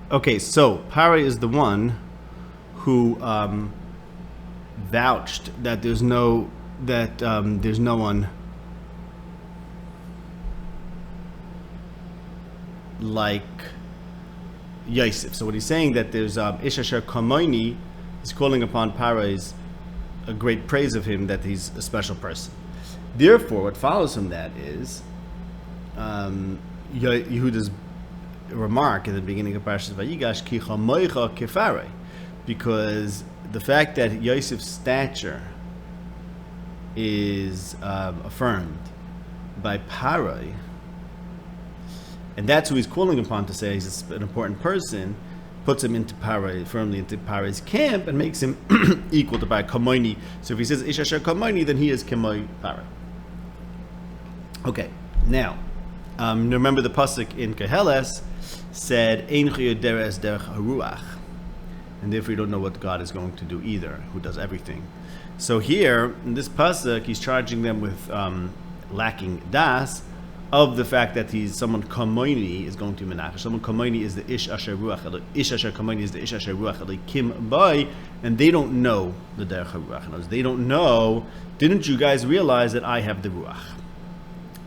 Okay, so Pari is the one who vouched that there's no one like Yosef. So what he's saying that there's Ish Asher Kamoini, he's calling upon Pari's a great praise of him, that he's a special person. Therefore, what follows from that is Yehuda's remark in the beginning of Parashat Vayigash, Ki chamoicha kefare, because the fact that Yosef's stature is affirmed by Parai, and that's who he's calling upon to say he's an important person, puts him into Parai, firmly into Parai's camp, and makes him equal to Parai Kamoini. So if he says Ish Asher Kamoini, then he is Kamoi Parai. Okay, now remember the pasuk in Keheles said Ein Deres Derech Haruach, and therefore you don't know what God is going to do either, who does everything. So here in this pasuk, he's charging them with lacking das, of the fact that he's someone kamoini is going to menachesh. Someone kamoini is the ish asher ruach. Ish asher kamoini is the ish asher ruach elikim bay, and they don't know the derech haruach. They don't know. Didn't you guys realize that I have the ruach?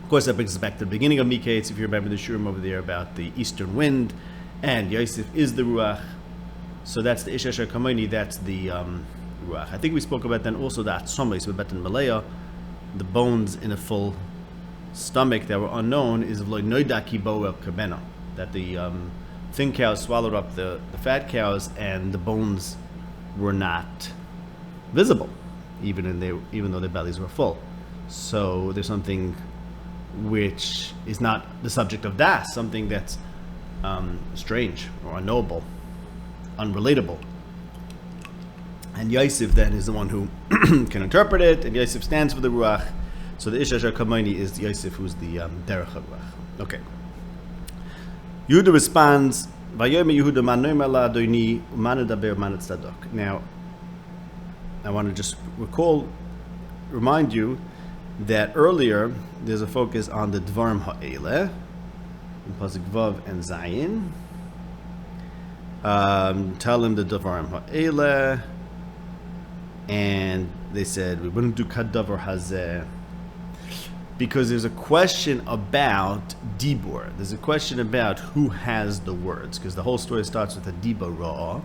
Of course, that brings us back to the beginning of Miketz. If you remember the shurim over there about the eastern wind, and Yosef is the ruach. So that's the ish asher kamoini. That's the ruach. I think we spoke about then also the atzomos, about the malaya, the bones in a full stomach that were unknown, is that the thin cows swallowed up the fat cows, and the bones were not visible, even though their bellies were full. So there's something which is not the subject of das, something that's strange or unknowable, unrelatable. And Yosef then is the one who can interpret it, and Yosef stands for the ruach. So the Ish Asher Kamoini is Yosef, who's the Derech HaRuach. Okay. Yehuda responds, Vayomer Yehuda manoim ala Adoni uman edaber uman tzadok. Now, I want to just remind you that earlier there's a focus on the Dvarim Ha'eleh, in Pasuk Vav and Zayin. Tell him the Dvarim Ha'eleh, and they said, we wouldn't do Kadavar Hazeh, because there's a question about Dibur. There's a question about who has the words, because the whole story starts with a Dibur Ra.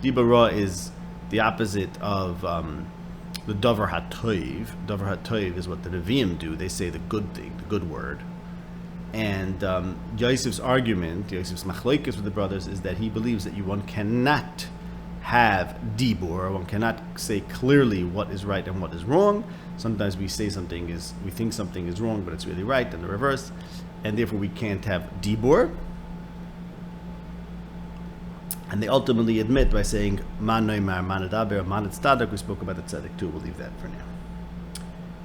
Dibur Ra is the opposite of the Davar HaToiv. Davar HaToiv is what the Nevi'im do. They say the good thing, the good word. And Yosef's argument, Yosef's machlokes with the brothers, is that he believes that one cannot have Dibur, one cannot say clearly what is right and what is wrong. Sometimes we think something is wrong, but it's really right, and the reverse, and therefore we can't have Dibur. And they ultimately admit by saying Man noimar, man edaber, man tzadok. We spoke about the tzaddik too. We'll leave that for now.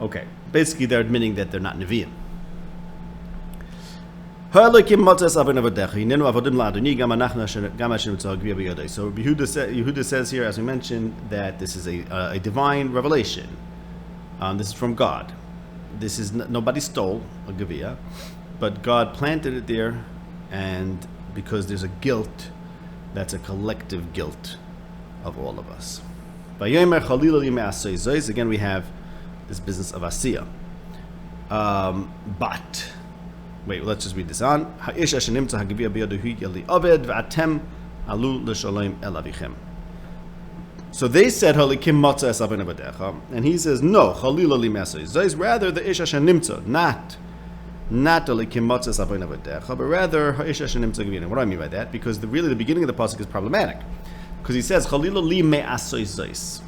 Okay, basically they're admitting that they're not Nevi'im. So Yehuda says here, as we mentioned, that this is a divine revelation. This is from God. This is nobody stole a Gevia, but God planted it there, and because there's a guilt, that's a collective guilt of all of us. Again, we have this business of Asiya. But wait, let's just read this on. So they said, and he says, no, rather the Ish Asher Nimtza, not Alikim Matzah Sabayna, but rather Ish Asher Nimtza Gevina. What do I mean by that? Because the beginning of the pasuk is problematic, because he says Chalila li me'asoy zois.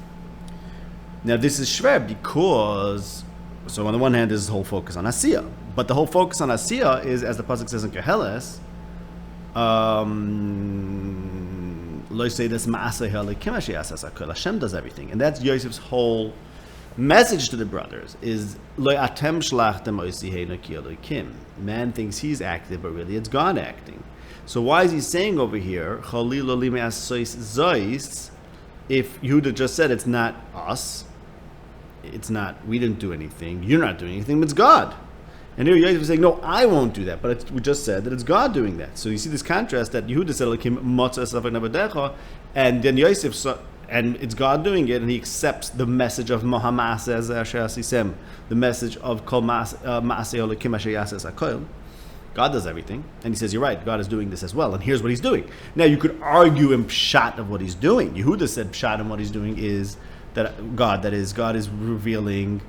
Now this is shver because, so on the one hand, there's this whole focus on Asiya, but the whole focus on Asiya is, as the pasuk says in Keheles, Hashem does everything, and that's Yosef's whole message to the brothers: is man thinks he's active, but really it's God acting. So why is he saying over here, if Yehuda just said it's not us, it's not, we didn't do anything, you're not doing anything, it's God. And here Yosef is saying, no, I won't do that. But we just said that it's God doing that. So you see this contrast that Yehuda said, and then Yosef saw, and it's God doing it, and he accepts the message of Mohammed as the message of Kol Ma'aseh Elokim Asher Yases HaKol. God does everything, and he says, you're right, God is doing this as well, and here's what he's doing. Now you could argue in pshat of what he's doing. Yehuda said pshat and what he's doing is that God is revealing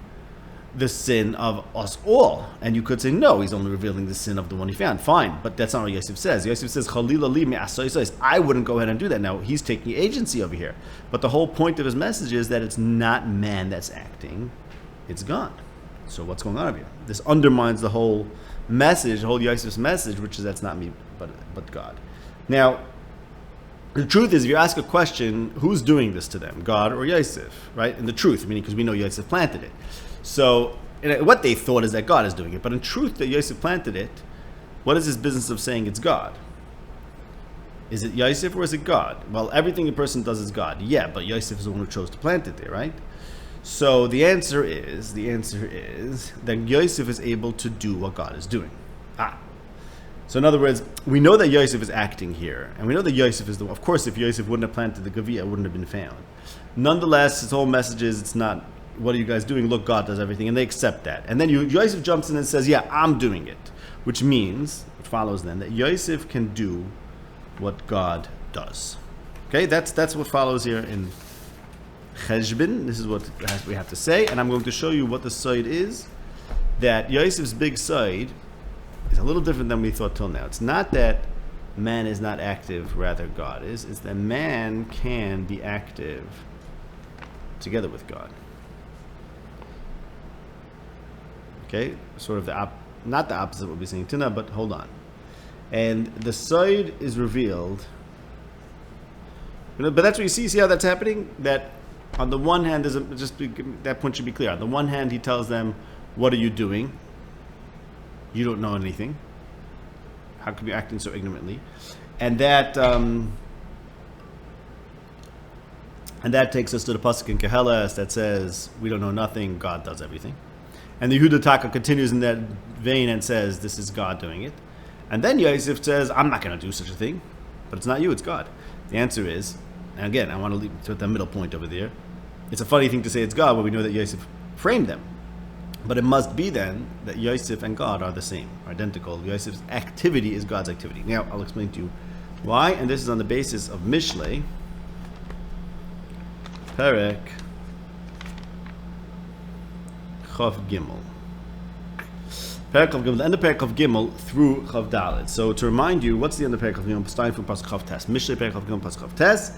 the sin of us all. And you could say, no, he's only revealing the sin of the one he found. Fine, but that's not what Yosef says. Yosef says, I wouldn't go ahead and do that. Now, he's taking agency over here. But the whole point of his message is that it's not man that's acting, it's God. So what's going on over here? This undermines the whole message, the whole Yosef's message, which is that's not me, but God. Now, the truth is, if you ask a question, who's doing this to them, God or Yosef, right? And the truth, meaning because we know Yosef planted it. So what they thought is that God is doing it. But in truth, that Yosef planted it, what is this business of saying it's God? Is it Yosef or is it God? Well, everything a person does is God. Yeah, but Yosef is the one who chose to plant it there, right? So the answer is that Yosef is able to do what God is doing. So in other words, we know that Yosef is acting here, and we know that Yosef is the one. Of course, if Yosef wouldn't have planted the Gavia, it wouldn't have been found. Nonetheless, his whole message is, it's not, what are you guys doing? Look, God does everything, and they accept that. And then Yosef jumps in and says, yeah, I'm doing it. Which follows then, that Yosef can do what God does. Okay, that's what follows here in Cheshbin. This is what we have to say, and I'm going to show you what the side is, that Yosef's big side is a little different than we thought till now. It's not that man is not active, rather God is. It's that man can be active together with God. Okay, sort of not the opposite of what we're saying Tina, but hold on. And the side is revealed. But that's what you see. See how that's happening? That on the one hand, that point should be clear. On the one hand, he tells them, "What are you doing? You don't know anything. How come you're acting so ignorantly?" And that takes us to the pasuk in Keheles that says, "We don't know nothing. God does everything." And the Yehuda Taka continues in that vein and says, "This is God doing it." And then Yosef says, "I'm not going to do such a thing, but it's not you, it's God." The answer is, and again, I want to leave to the middle point over there. It's a funny thing to say it's God when we know that Yosef framed them. But it must be then that Yosef and God are the same, are identical. Yosef's activity is God's activity. Now, I'll explain to you why, and this is on the basis of Mishlei, Perek Chav Gimel. Perek Chav Gimel, the end of Perek Chav Gimel through Chav Dalet. So to remind you, what's the end of Perek Chav Gimel? Starting from Pasuk Chav Tes. Mishlei Perek Chav Gimel Pasuk Chav Tes.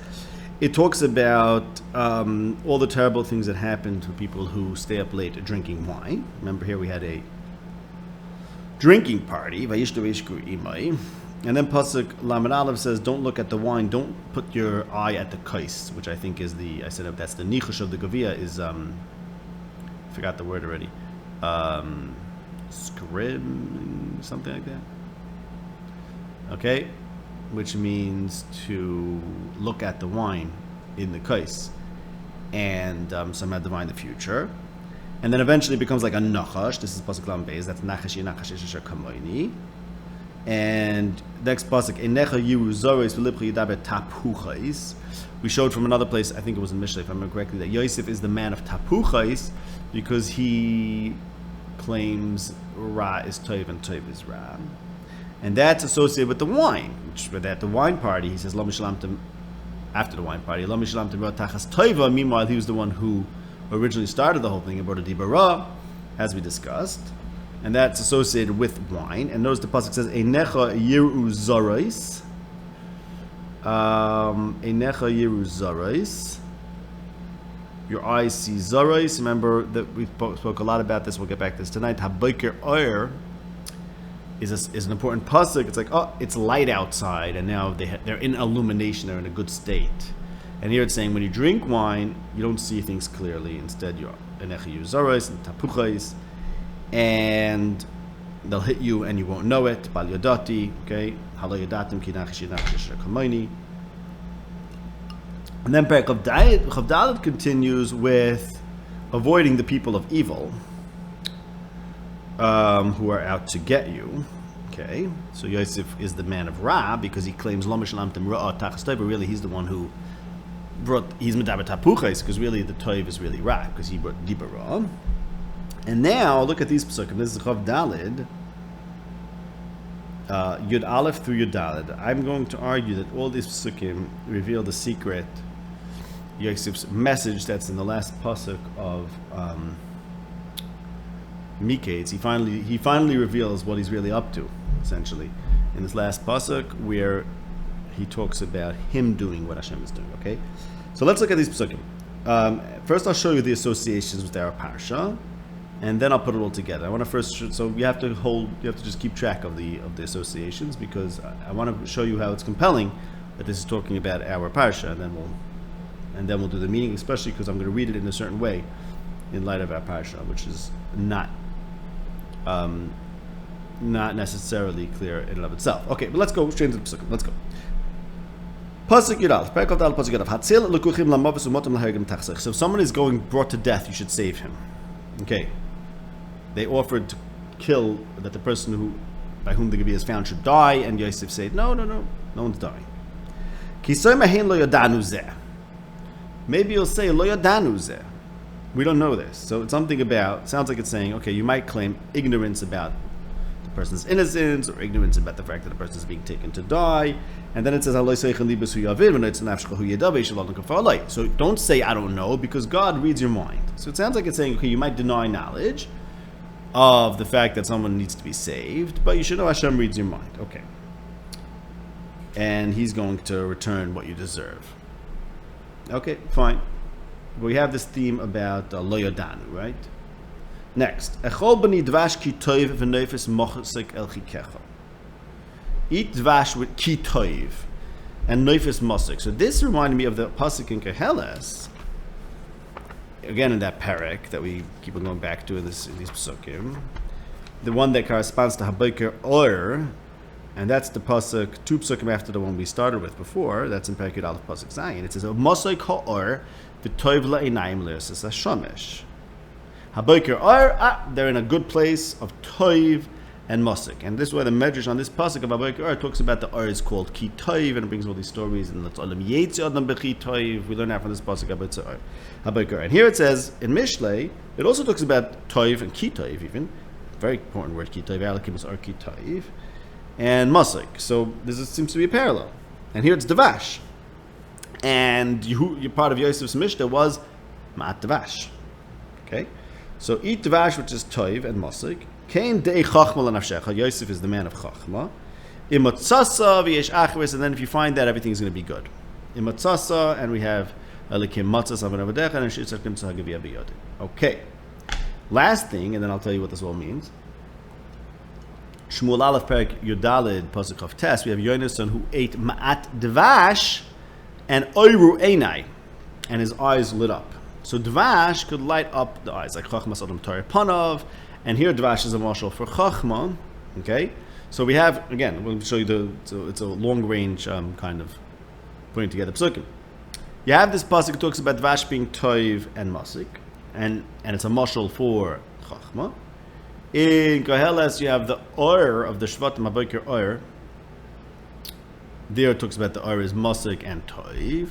It talks about all the terrible things that happen to people who stay up late drinking wine. Remember, here we had a drinking party. And then Pasuk Lamed Aleph says, don't look at the wine, don't put your eye at the kais, which I think is that's the nichush of the Gavia, is, I forgot the word already, scrim, something like that. Okay? Which means to look at the wine in the kais, and somehow divine the future, and then eventually it becomes like a nachash. This is pasuk lam beis. That's nachash yenachash yesher kamoini. And next pasuk enecha yiru zoros v'libcha yidaber tapuchais. We showed from another place, I think it was in Mishlei, if I remember correctly, that Yosef is the man of tapuchais because he claims ra is toiv and toiv is ra. And that's associated with the wine, which at the wine party, he says, Lo mishalamtem, after the wine party, Lo mishalamtem ra tachas toiva. Meanwhile, he was the one who originally started the whole thing, about a dibara, as we discussed. And that's associated with wine. And notice the pasuk says, Einecha yiru zarais. Einecha yiru zarais. Your eyes see zarais. Remember that we spoke a lot about this. We'll get back to this tonight. Haboker oyer is an important pasuk. It's like, oh, it's light outside, and now they're in illumination, they're in a good state. And here it's saying, when you drink wine, you don't see things clearly. Instead, you're enecha yuzaros and tapuchais, and they'll hit you, and you won't know it. Bal yodati, okay, halo yodatim ki nachish yinachish kamoini. And then Perek Chav Dalet continues with avoiding the people of evil. who are out to get you. Okay, so Yosef is the man of Ra because he claims Lo Mishalamtem Ra'a Tachas Toiv, but really he's the one who he's Medaber Tapuches, because really the Toiv is really Ra, because he brought Diba Ra. And now, look at these psukim. This is Chav Dalid, Yud Aleph through Yud Dalid. I'm going to argue that all these psukim reveal the secret, Yosef's message that's in the last pasuk of Miketz. He finally reveals what he's really up to, essentially, in this last pasuk, where he talks about him doing what Hashem is doing. Okay, so let's look at these psukim. First, I'll show you the associations with our parsha, and then I'll put it all together. I want to first, so you have to just keep track of the associations, because I want to show you how it's compelling that this is talking about our parsha, and then we'll do the meaning, especially because I'm going to read it in a certain way in light of our parsha, which is not necessarily clear in and of itself. Okay, but let's go straight into the psukim. Let's go. Pasuk Yudal. Pasuk Yudal. Hatzil lekuchim lamavis umotim lahagim tachsech. So if someone is going brought to death, you should save him. Okay. They offered to kill, that the person by whom the Gebi is found should die, and Yosef said, no one's dying. Kisoy mahin lo yadanu zeh. Maybe you'll say lo yadanu zeh. We don't know this. So it's something about, sounds like it's saying, okay, you might claim ignorance about the person's innocence, or ignorance about the fact that the person is being taken to die. And then it says, so don't say I don't know, because God reads your mind. So it sounds like it's saying, okay, you might deny knowledge of the fact that someone needs to be saved, but you should know Hashem reads your mind. Okay. And he's going to return what you deserve. Okay, fine. We have this theme about lo yodanu, right? Next. Echol b'ni dvash ki toiv v'neifes mochasek el chikecha. Eat dvash with ki toiv and neifes mosek. So this reminded me of the pasuk in Keheles, again in that parak that we keep on going back to in these psukim, the one that corresponds to Habaker Or, and that's the pasuk, two psukim after the one we started with before. That's in Parak Yud Aleph pasuk Zayin. It says, "Mosek ha'or v'toiv la'inayim le'eses hashomesh." Habaker Or, they're in a good place of toiv and mosek, and this is why the medrash on this pasuk of Habaker Or talks about the Or is called ki toiv, and it brings all these stories. And let's olam yetzi adam bechi toiv. We learn that from this pasuk about Habaker Or. And here it says in Mishlei, it also talks about toiv and ki toiv, even very important word ki toiv. Alakim is or ki toiv. And Masik. So seems to be a parallel. And here it's Devash. And you part of Yosef's Mishnah was Ma'at Devash. Okay? So eat Devash, which is Toiv and Masik. Kain Dei Chachma L'Nafshecha. Yosef is the man of Chachma. Imatzasa v'yesh achris. And then if you find that, everything's going to be good. Imatzasa, and we have Elikim Matzas Avan Avadecha and Shitzakim Tzahagavi Abiyodin. Okay. Last thing, and then I'll tell you what this all means. Shmuel Aleph Perik Yudalid Pasuk of Tes, we have Yonason who ate Ma'at Dvash and Oyru Einai, and his eyes lit up. So Dvash could light up the eyes, like Chachma Sodom Torah Panov, and here Dvash is a marshal for Chachma. Okay, so we have, again, we'll show you it's a long range kind of putting together psukim. You have this pasuk that talks about Dvash being Toiv and Masik, and it's a marshal for Chachma. In Koheles, you have the Or of the Shvatim Habaker Or. There it talks about the Or is Masik and Toiv.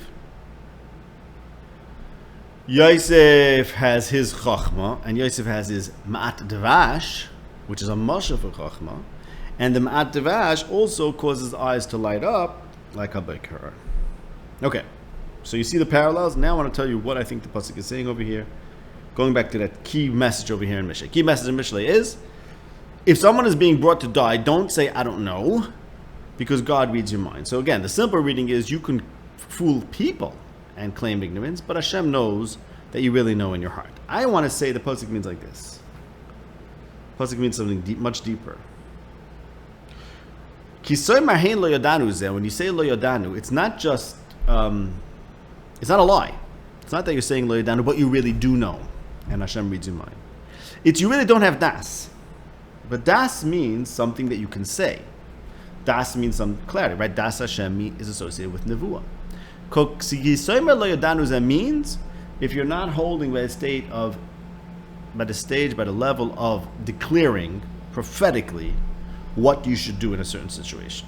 Yosef has his Chachma, and Yosef has his Ma'at Dvash, which is a Masha for Chachma. And the Ma'at Dvash also causes eyes to light up like Habaker Or. Okay, so you see the parallels. Now I want to tell you what I think the pasuk is saying over here. Going back to that key message over here in Mishlei. Key message in Mishlei is, if someone is being brought to die, don't say, I don't know, because God reads your mind. So again, the simple reading is, you can fool people and claim ignorance, but Hashem knows that you really know in your heart. I want to say the pasuk means like this. Pasuk means something much deeper. Kisoy marhein lo yodanu zeh. When you say lo yodanu, it's not just, it's not a lie. It's not that you're saying lo yodanu, but you really do know. And Hashem reads your mind. It's you really don't have das. But das means something that you can say. Das means some clarity, right? Das Hashem is associated with nevuah. That means if you're not holding by a state of by the level of declaring prophetically what you should do in a certain situation.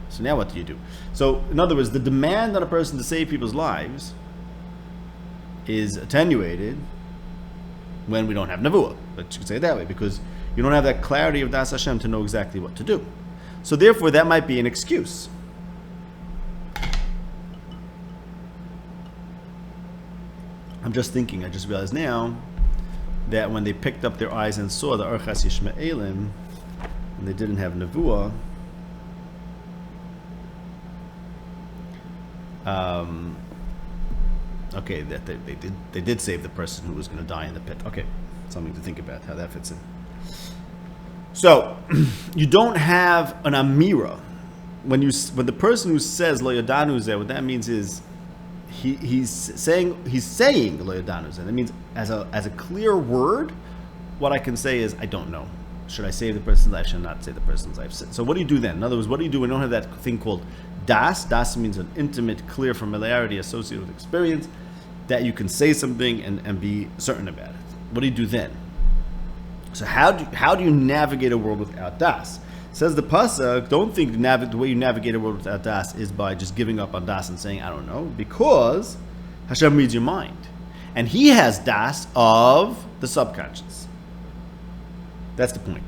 So now what do you do? So in other words, the demand on a person to save people's lives is attenuated when we don't have nevuah. But you could say it that way, because you don't have that clarity of Das Hashem to know exactly what to do. So therefore, that might be an excuse. I'm just thinking, I just realized now that when they picked up their eyes and saw the Archas Yishmaelim, and they didn't have nevuah, okay, that they did save the person who was going to die in the pit. Okay, something to think about how that fits in. So you don't have an amira when the person who says lo yadanu zeh, what that means is he's saying lo yadanu zeh. That means as a clear word, what I can say is I don't know. Should I save the person's life? Should I not save the person's life? So what do you do then? In other words, what do you do when you don't have that thing called das? Das means an intimate, clear familiarity associated with experience that you can say something and be certain about it. What do you do then? So how do you navigate a world without das? Says the pasuk, don't think the way you navigate a world without das is by just giving up on das and saying I don't know, because Hashem reads your mind, and He has das of the subconscious. That's the point.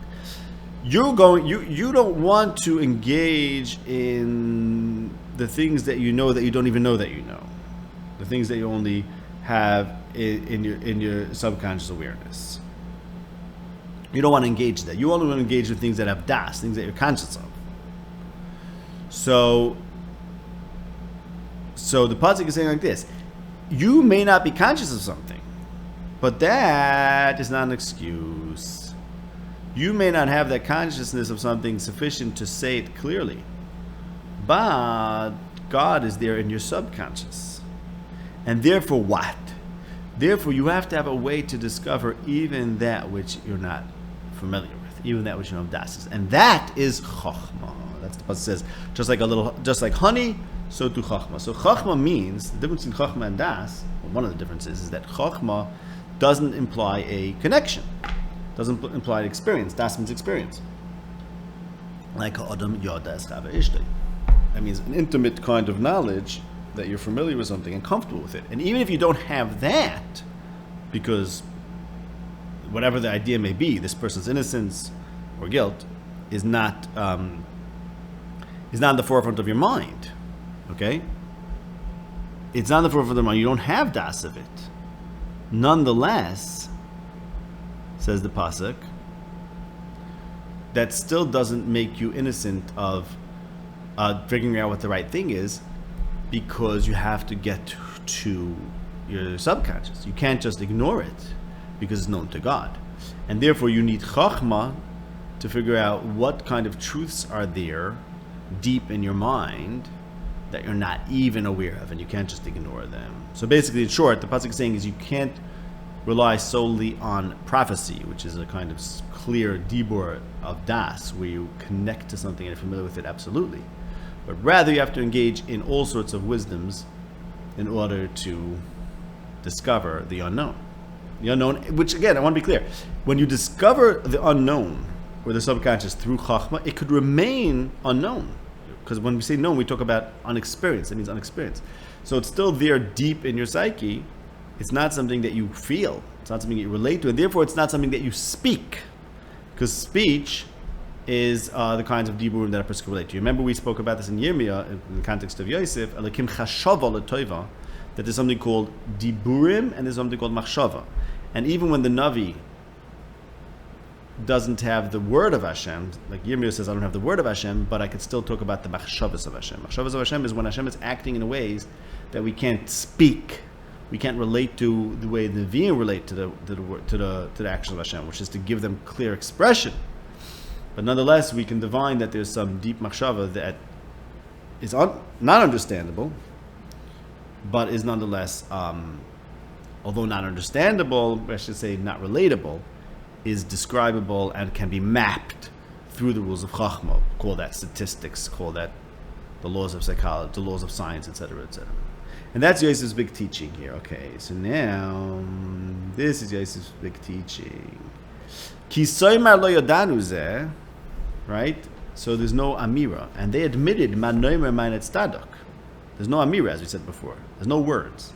You don't want to engage in the things that you know that you don't even know that you know, the things that you only have in your subconscious awareness. You don't want to engage that. You only want to engage with things that have das, things that you're conscious of. So the pasuk is saying like this: you may not be conscious of something, but that is not an excuse. You may not have that consciousness of something sufficient to say it clearly, but God is there in your subconscious. And therefore what? Therefore you have to have a way to discover even that which you're not familiar with, even that which you know of das. And that is chachma. That's the pasuk says, just like honey, so do chachma. So chachma means, the difference between chachma and das, well, one of the differences is that chachma doesn't imply a connection. Doesn't imply an experience. Das means experience. Like Adam Yoda Eschava Ishtay. That means an intimate kind of knowledge that you're familiar with something and comfortable with it. And even if you don't have that, because whatever the idea may be, this person's innocence or guilt is not in the forefront of your mind. Okay? It's not in the forefront of your mind. You don't have das of it. Nonetheless, says the pasuk, that still doesn't make you innocent of figuring out what the right thing is, because you have to get to your subconscious. You can't just ignore it because it's known to God. And therefore you need chachma to figure out what kind of truths are there deep in your mind that you're not even aware of, and you can't just ignore them. So basically, in short, the pasuk is saying is you can't rely solely on prophecy, which is a kind of clear dibur of das, where you connect to something and are familiar with it absolutely. But rather you have to engage in all sorts of wisdoms in order to discover the unknown. The unknown, which again, I want to be clear, when you discover the unknown or the subconscious through chachma, it could remain unknown. Because when we say known, we talk about unexperienced. It means unexperienced. So it's still there deep in your psyche. It's not something that you feel. It's not something that you relate to. And therefore, it's not something that you speak. Because speech is the kinds of diburim that a person can relate to. You remember we spoke about this in Yirmiyah, in the context of Yosef, Elokim chashava l'toiva, that there's something called diburim and there's something called machshava. And even when the Navi doesn't have the word of Hashem, like Yirmiyah says, I don't have the word of Hashem, but I could still talk about the machshavas of Hashem. Machshavas of Hashem is when Hashem is acting in ways that we can't speak. We can't relate to the way the Nevi'im relate to the action of Hashem, which is to give them clear expression. But nonetheless, we can divine that there's some deep machshava that is not understandable, but is nonetheless, although not understandable, I should say not relatable, is describable and can be mapped through the rules of Chachma. Call that statistics, call that the laws of psychology, the laws of science, etc., etc. And that's Yosef's big teaching here. Okay, so now this is Yosef's big teaching. Ki soymar lo yodanu zeh, right? So there's no amira, and they admitted man noimer man tzadok. There's no amira, as we said before. There's no words.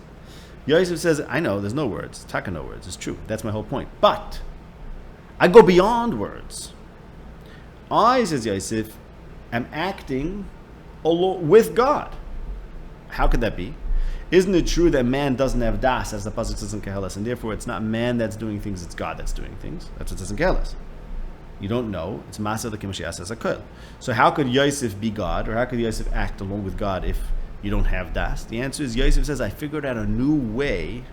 Yosef says, I know, there's no words. Taka no words. It's true. That's my whole point. But I go beyond words. I, says Yosef, am acting with God. How could that be? Isn't it true that man doesn't have das, as the pasuk says in Keheles, and therefore it's not man that's doing things, it's God that's doing things? That's what it says in Keheles. You don't know. It's Masa the Kimashiach as a kol. So how could Yosef be God, or how could Yosef act along with God if you don't have das? The answer is Yosef says, I figured out a new way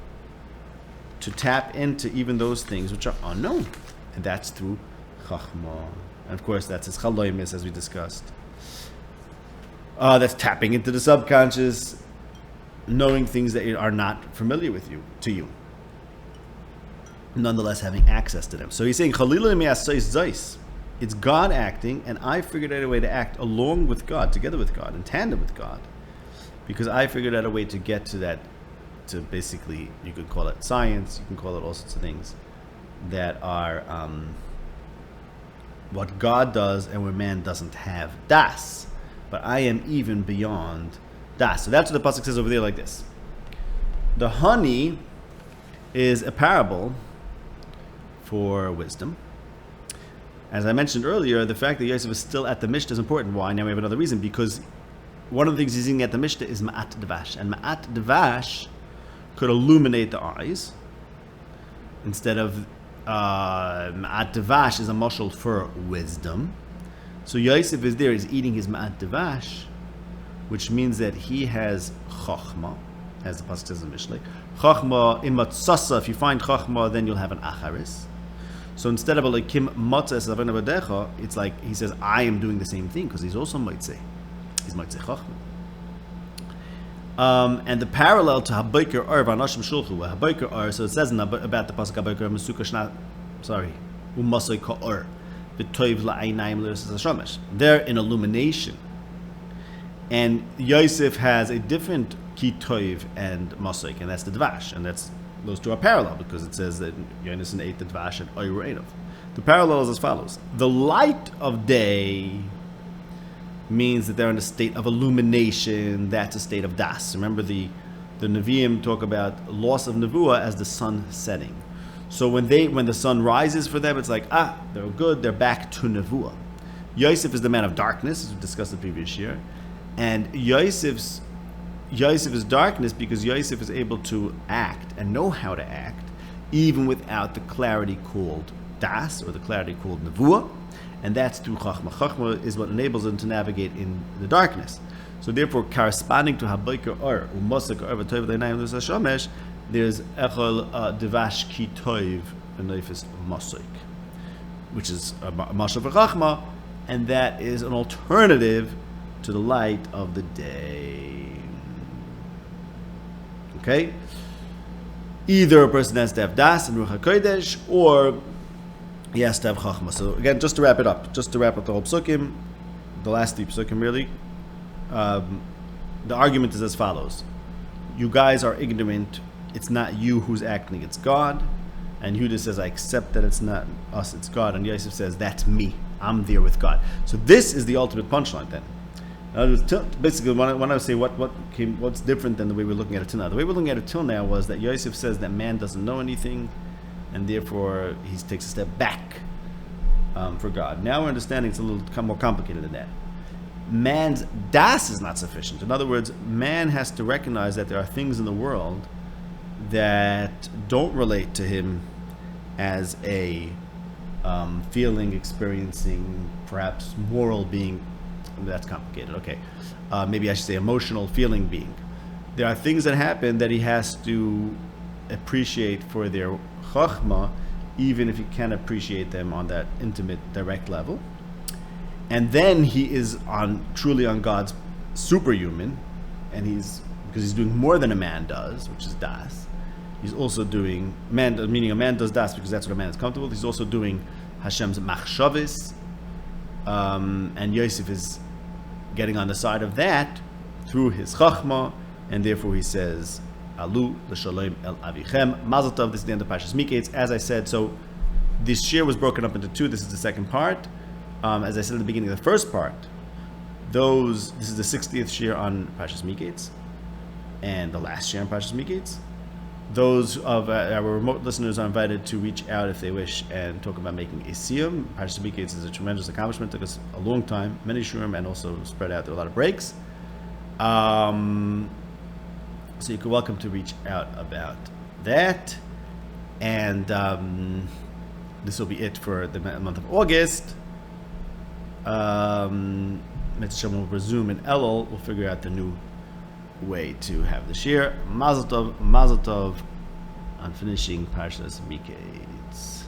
to tap into even those things which are unknown. And that's through Chachma. And of course, that's his chaloimis, as we discussed. That's tapping into the subconscious, knowing things that are not familiar to you. Nonetheless, having access to them. So he's saying, it's God acting, and I figured out a way to act along with God, together with God, in tandem with God. Because I figured out a way to get to that, to basically, you could call it science, you can call it all sorts of things that are what God does and where man doesn't have das. But I am even beyond das. So that's what the pasuk says over there like this. The honey is a parable for wisdom. As I mentioned earlier, the fact that Yosef is still at the Mishnah is important. Why? Now we have another reason. Because one of the things he's eating at the Mishnah is ma'at devash. And ma'at devash could illuminate the eyes. Instead of ma'at devash is a mashal for wisdom. So Yosef is there, he's eating his ma'at devash, which means that he has chachma, as the pasuk says in Mishlei. Chachma imatzasa, if you find chachma, then you'll have an acharis. So instead of like kim matzah savena badecha, it's like he says, I am doing the same thing, because he's also maitzeh. He's maitzeh chachma. And the parallel to habayker or v'anashim shulchu, habayker or, so it says about the pasuk habayker mesuka shna, umasay ka'or. They're in illumination, and Yosef has a different kitoiv and masik, and that's the dvash, and those two are parallel because it says that Yonasan ate the dvash and oyru einov. The parallel is as follows: the light of day means that they're in a state of illumination. That's a state of das. Remember the Nevi'im talk about loss of nevuah as the sun setting. So when the sun rises for them, it's like, they're good, they're back to Nevuah. Yosef is the man of darkness, as we discussed the previous year. And Yosef is darkness because Yosef is able to act and know how to act, even without the clarity called Das, or the clarity called Nevuah. And that's through Chachma. Chachma is what enables him to navigate in the darkness. So therefore, corresponding to Habayker Or, Umasik Or, V'toiv L'einayim L'sashomesh, there's Echol Devash Ki Toiv V'noifis Masik, which is a Mashal for Chachma, and that is an alternative to the light of the day. Okay? Either a person has to have Das and Ruach HaKodesh, or he has to have Chachma. So again, just to wrap it up, the whole psukim, the last 3 psukim really, the argument is as follows. You guys are ignorant. It's not you who's acting, it's God. And Yehuda says, I accept that it's not us, it's God. And Yosef says, that's me. I'm there with God. So this is the ultimate punchline then. Basically, when I say what's different than the way we're looking at it till now. The way we're looking at it till now was that Yosef says that man doesn't know anything, and therefore he takes a step back for God. Now we're understanding it's a little more complicated than that. Man's das is not sufficient. In other words, man has to recognize that there are things in the world that don't relate to him as a feeling, experiencing, perhaps moral being. That's complicated. Okay, maybe I should say emotional, feeling being. There are things that happen that he has to appreciate for their chachma, even if he can't appreciate them on that intimate, direct level. And then he is truly on God's superhuman, and because he's doing more than a man does, which is das. He's also doing meaning a man does das because that's what a man is comfortable with. He's also doing Hashem's machshavis, and Yosef is getting on the side of that through his chachma and therefore he says, Alu l'shalom el avichem. Mazel tov, this is the end of Parshas Miketz. As I said, so this shir was broken up into two. This is the second part. As I said at the beginning of the first part, this is the 60th shir on Parshas Miketz, and the last shir on Parshas Miketz. Those of our remote listeners are invited to reach out if they wish and talk about making a siyum. Parshas Miketz is a tremendous accomplishment. It took us a long time, many shurim, and also spread out. There were a lot of breaks. So you're welcome to reach out about that. And this will be it for the month of August. Mitzvah will resume in Elul. We'll figure out the new way to have the shir. Mazel tov on finishing Parshas Miketz.